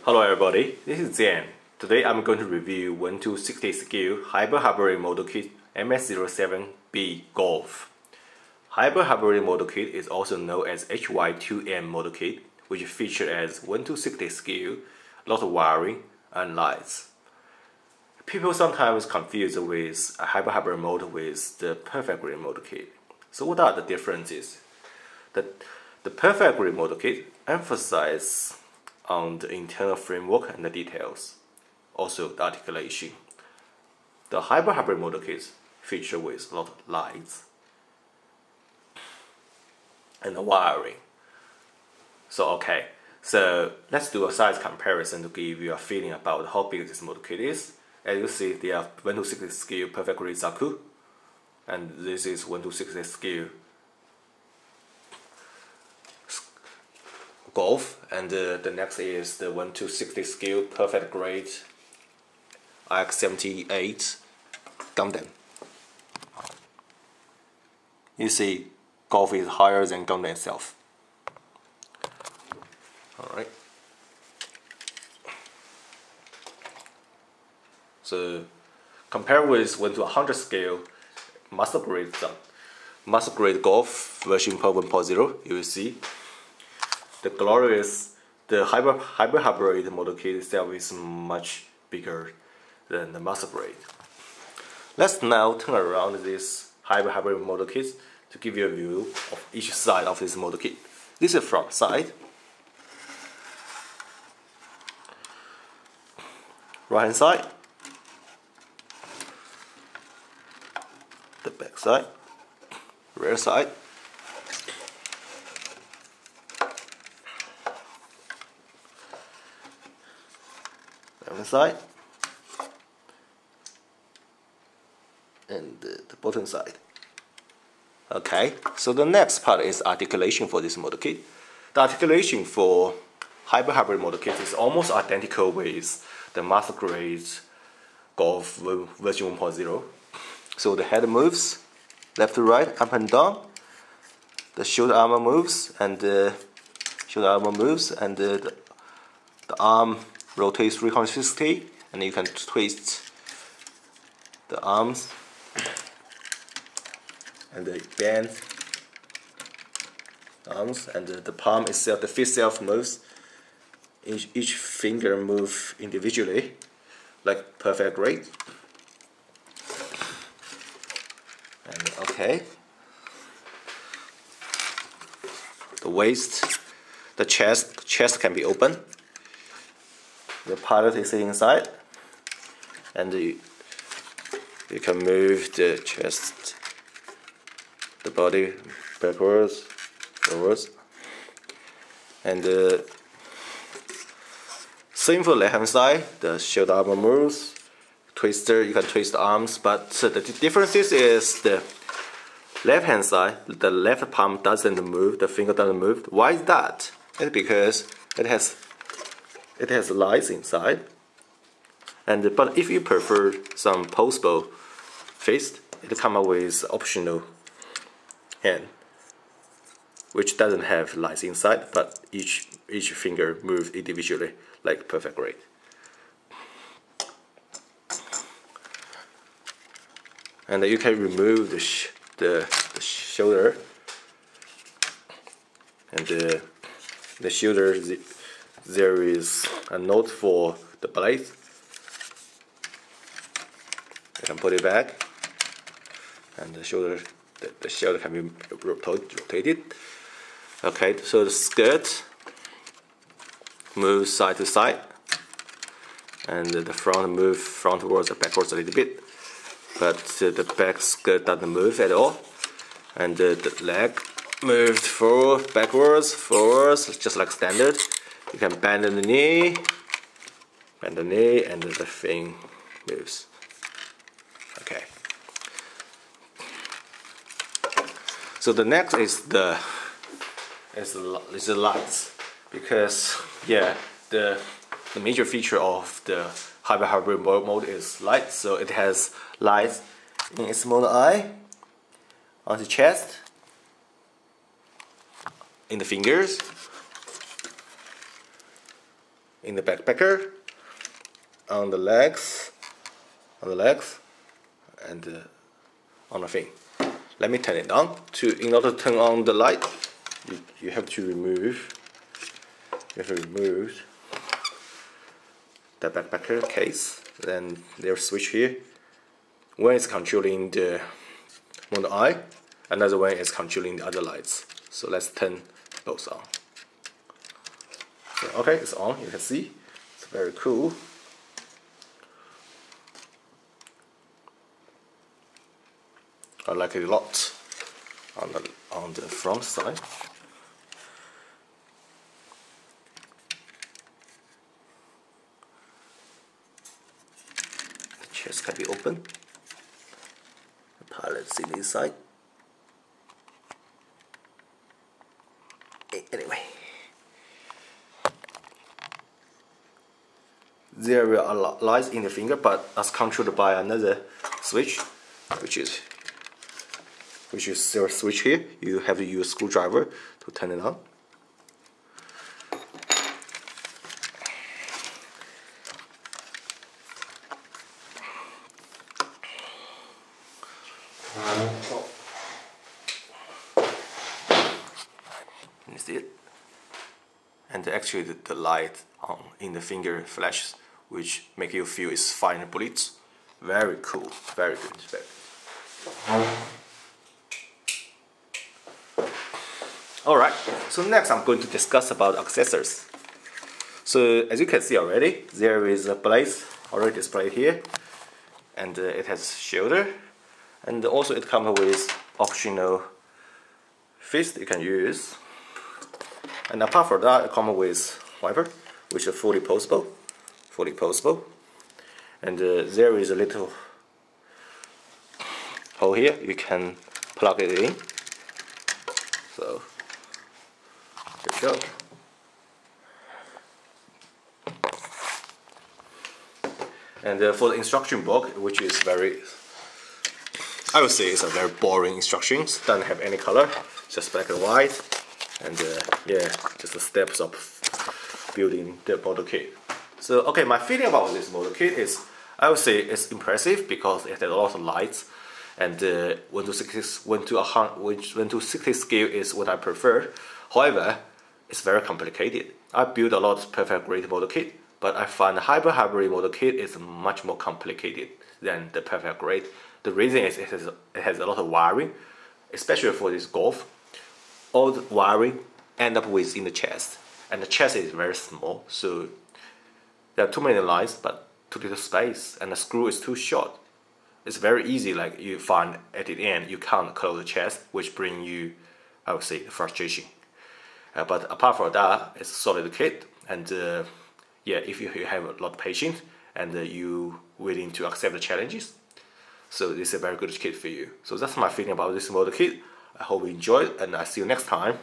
Hello everybody, this is Zian. Today I'm going to review 1260 scale Hybird model kit MS-07B Gouf. Hybird model kit is also known as HY2M model kit, which features as 1260 scale, lot of wiring and lights. People sometimes confuse with a Hybird model with the perfect grid model kit. So what are the differences? The perfect grid model kit emphasizes on the internal framework and the details, also the articulation. The Hybird model kits feature with a lot of lights and the wiring. So let's do a size comparison to give you a feeling about how big this model kit is. As you see, they are 1260 scale perfect grid Zaku, and this is 1260 scale Gouf, and the next is the 1260 scale perfect grade X78 Gundam. You see, Gouf is higher than Gundam itself. Alright. So compare with 1:100 scale master grade Gouf version 1.0, you will see the Hybird model kit itself is much bigger than the master grade. Let's now turn around this Hybird model kit to give you a view of each side of this model kit. This is the front side. Right hand side. The back side. Rear side. Side and the bottom side. Okay, so the next part is articulation for this model kit. The articulation for Hybird model kit is almost identical with the master grade Gouf version 1.0. So the head moves left to right, up and down. The shoulder armor moves, and the arm rotates 360, and you can twist the arms and bend the arms, and the palm itself, the fist itself moves. Each finger moves individually, like perfect grade. And the waist, the chest can be open. The pilot is inside, and you can move the chest, the body backwards, forwards, and same for left hand side. The shoulder armor moves, twister. You can twist the arms, but the difference is the left hand side. The left palm doesn't move. The finger doesn't move. Why is that? It's because it has lights inside, but if you prefer some postable fist, it comes up with optional hand, which doesn't have lights inside, but each finger moves individually, like perfect grade. And you can remove the shoulder, and the shoulder. There is a note for the blade. You can put it back, and the shoulder can be rotated. Okay, so the skirt moves side to side, and the front moves frontwards and backwards a little bit, but the back skirt doesn't move at all, and the leg moved backwards, just like standard. You can bend the knee, and the thing moves. Okay. So the next is the lights, because the major feature of the Hybird mode is light. So it has lights in its small eye, on the chest, in the fingers, in the backpacker, on the legs, and on the thing. Let me turn it on. In order to turn on the light, you have to remove the backpacker case. Then there's a switch here. One is controlling the motor eye, another one is controlling the other lights. So let's turn both on. So, okay, it's on. You can see it's very cool. I like it a lot on the front side. The chest can be open. The pilot's in inside. Anyway, there are lights in the finger, but as controlled by another switch, which is the switch here. You have to use a screwdriver to turn it on. You see it? And actually the light in the finger flashes, which make you feel it's firing bullets. Very cool, very good, very good. Alright, so next I'm going to discuss about accessories. So as you can see already, there is a blade already displayed here, and it has shoulder, and also it comes with optional fist you can use. And apart from that, it comes with wiper, which is fully postable, and there is a little hole here. You can plug it in. So there you go. And for the instruction book, which is I would say it's a very boring instructions. Doesn't have any color, just black and white. And yeah, just the steps of building the model kit. So okay, my feeling about this model kit is, I would say it's impressive because it has a lot of lights, and 1 to 60 scale is what I prefer. However, it's very complicated. I built a lot of perfect grade model kit, but I find the Hybird model kit is much more complicated than the perfect grade. The reason is it has a lot of wiring, especially for this Gouf. All the wiring end up within the chest, and the chest is very small, so there are too many lines but too little space, and the screw is too short. It's very easy, like you find at the end you can't close the chest, which bring you, I would say, frustration. But apart from that, it's a solid kit, and yeah, if you have a lot of patience and you willing to accept the challenges, so this is a very good kit for you. So that's my feeling about this model kit. I hope you enjoyed, and I'll see you next time.